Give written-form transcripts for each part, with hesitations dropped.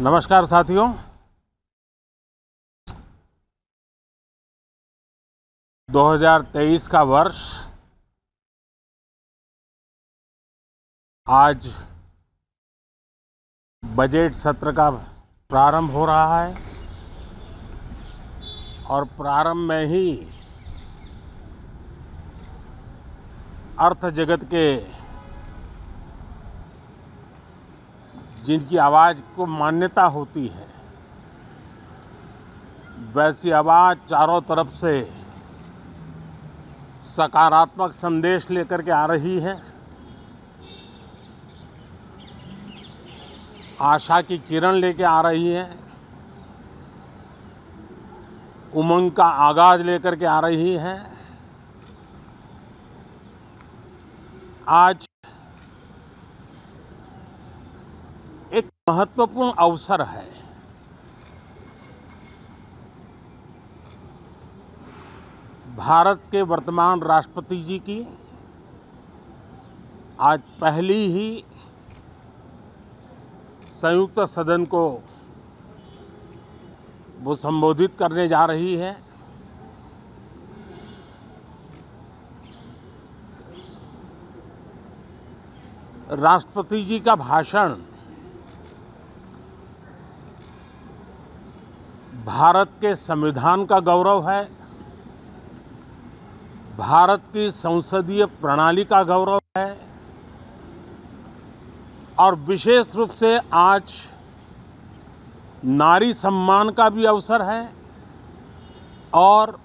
नमस्कार साथियों। 2023 का वर्ष आज बजट सत्र का प्रारंभ हो रहा है और प्रारंभ में ही अर्थ जगत के जिनकी आवाज़ को मान्यता होती है, वैसी आवाज़ चारों तरफ से सकारात्मक संदेश लेकर के आ रही है। आशा की किरण लेके आ रही है, उमंग का आगाज लेकर के आ रही है। आज एक महत्वपूर्ण अवसर है। भारत के वर्तमान राष्ट्रपति जी की आज पहली ही संयुक्त सदन को वो संबोधित करने जा रही है। राष्ट्रपति जी का भाषण भारत के संविधान का गौरव है, भारत की संसदीय प्रणाली का गौरव है और विशेष रूप से आज नारी सम्मान का भी अवसर है और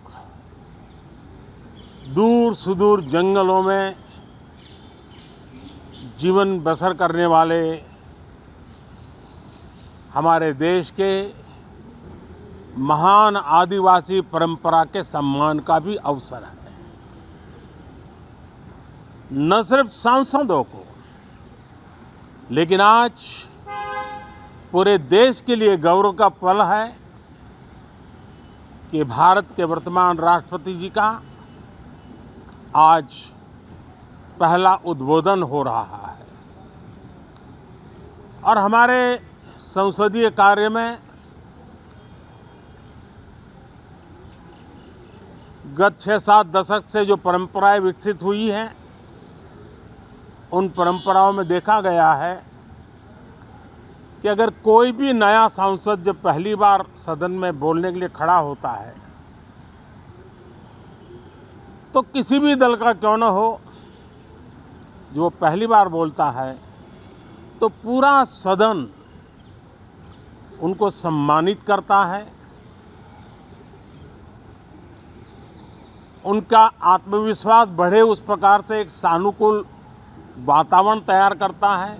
दूर सुदूर जंगलों में जीवन बसर करने वाले हमारे देश के महान आदिवासी परंपरा के सम्मान का भी अवसर है। न सिर्फ सांसदों को, लेकिन आज पूरे देश के लिए गौरव का पल है कि भारत के वर्तमान राष्ट्रपति जी का आज पहला उद्बोधन हो रहा है और हमारे संसदीय कार्य में गत 6-7 दशक से जो परंपराएं विकसित हुई हैं, उन परंपराओं में देखा गया है कि अगर कोई भी नया सांसद जब पहली बार सदन में बोलने के लिए खड़ा होता है तो किसी भी दल का क्यों न हो, जो वो पहली बार बोलता है तो पूरा सदन उनको सम्मानित करता है, उनका आत्मविश्वास बढ़े उस प्रकार से एक सानुकूल वातावरण तैयार करता है।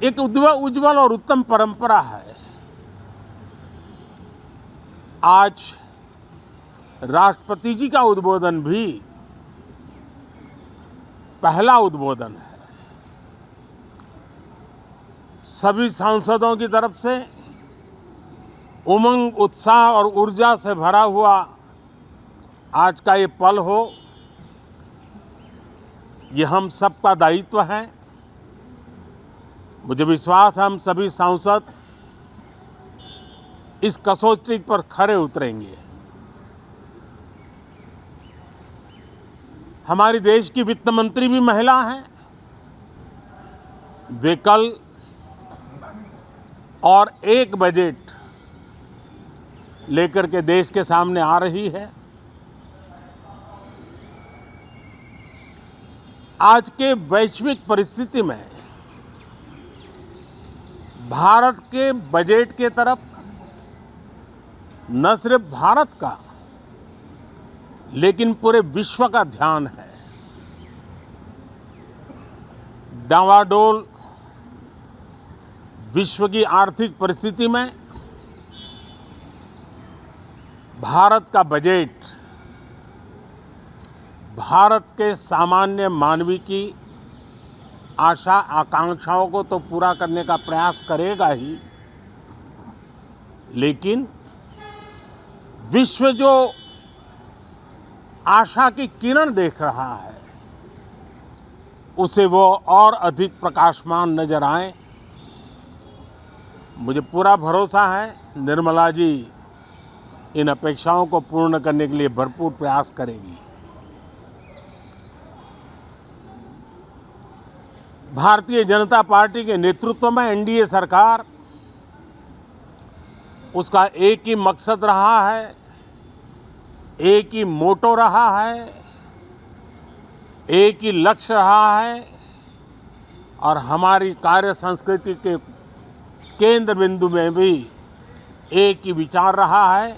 एक उज्ज्वल और उत्तम परंपरा है। आज राष्ट्रपति जी का उद्बोधन भी पहला उद्बोधन है। सभी सांसदों की तरफ से उमंग, उत्साह और ऊर्जा से भरा हुआ आज का ये पल हो, ये हम सबका दायित्व है। मुझे विश्वास है हम सभी सांसद इस कसौटी पर खरे उतरेंगे। हमारी देश की वित्त मंत्री भी महिला हैं। वे कल और एक बजट लेकर के देश के सामने आ रही है। आज के वैश्विक परिस्थिति में भारत के बजट के तरफ न सिर्फ भारत का लेकिन पूरे विश्व का ध्यान है। डावाडोल विश्व की आर्थिक परिस्थिति में भारत का बजट भारत के सामान्य मानवी की आशा आकांक्षाओं को तो पूरा करने का प्रयास करेगा ही, लेकिन विश्व जो आशा की किरण देख रहा है उसे वो और अधिक प्रकाशमान नजर आए, मुझे पूरा भरोसा है निर्मला जी इन अपेक्षाओं को पूर्ण करने के लिए भरपूर प्रयास करेगी। भारतीय जनता पार्टी के नेतृत्व में एनडीए सरकार, उसका एक ही मकसद रहा है, एक ही मोटो रहा है, एक ही लक्ष्य रहा है और हमारी कार्य संस्कृति के केंद्र बिंदु में भी एक ही विचार रहा है,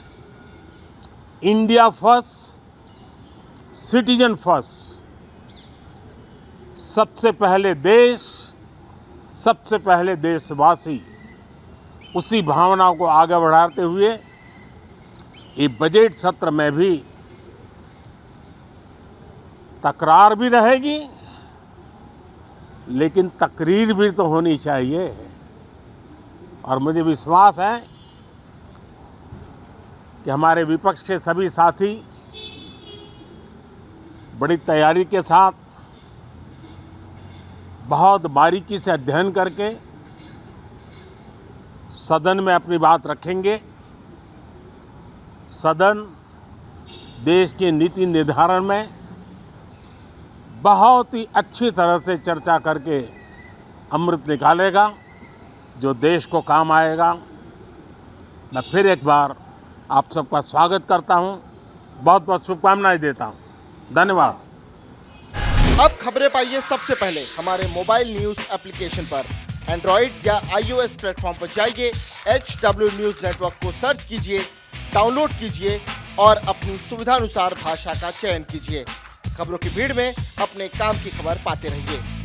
इंडिया फर्स्ट, सिटीजन फर्स्ट। सबसे पहले देश, सबसे पहले देशवासी, उसी भावना को आगे बढ़ाते हुए ये बजट सत्र में भी तकरार भी रहेगी, लेकिन तकरीर भी तो होनी चाहिए। और मुझे विश्वास है कि हमारे विपक्ष के सभी साथी बड़ी तैयारी के साथ, बहुत बारीकी से अध्ययन करके सदन में अपनी बात रखेंगे। सदन देश के नीति निर्धारण में बहुत ही अच्छी तरह से चर्चा करके अमृत निकालेगा, जो देश को काम आएगा। मैं फिर एक बार आप सबका स्वागत करता हूं, बहुत बहुत शुभकामनाएं देता हूं। धन्यवाद। अब खबरें पाइए सबसे पहले हमारे मोबाइल न्यूज एप्लीकेशन पर। एंड्रॉइड या iOS प्लेटफॉर्म पर जाइए, HW न्यूज नेटवर्क को सर्च कीजिए, डाउनलोड कीजिए और अपनी सुविधानुसार भाषा का चयन कीजिए। खबरों की भीड़ में अपने काम की खबर पाते रहिए।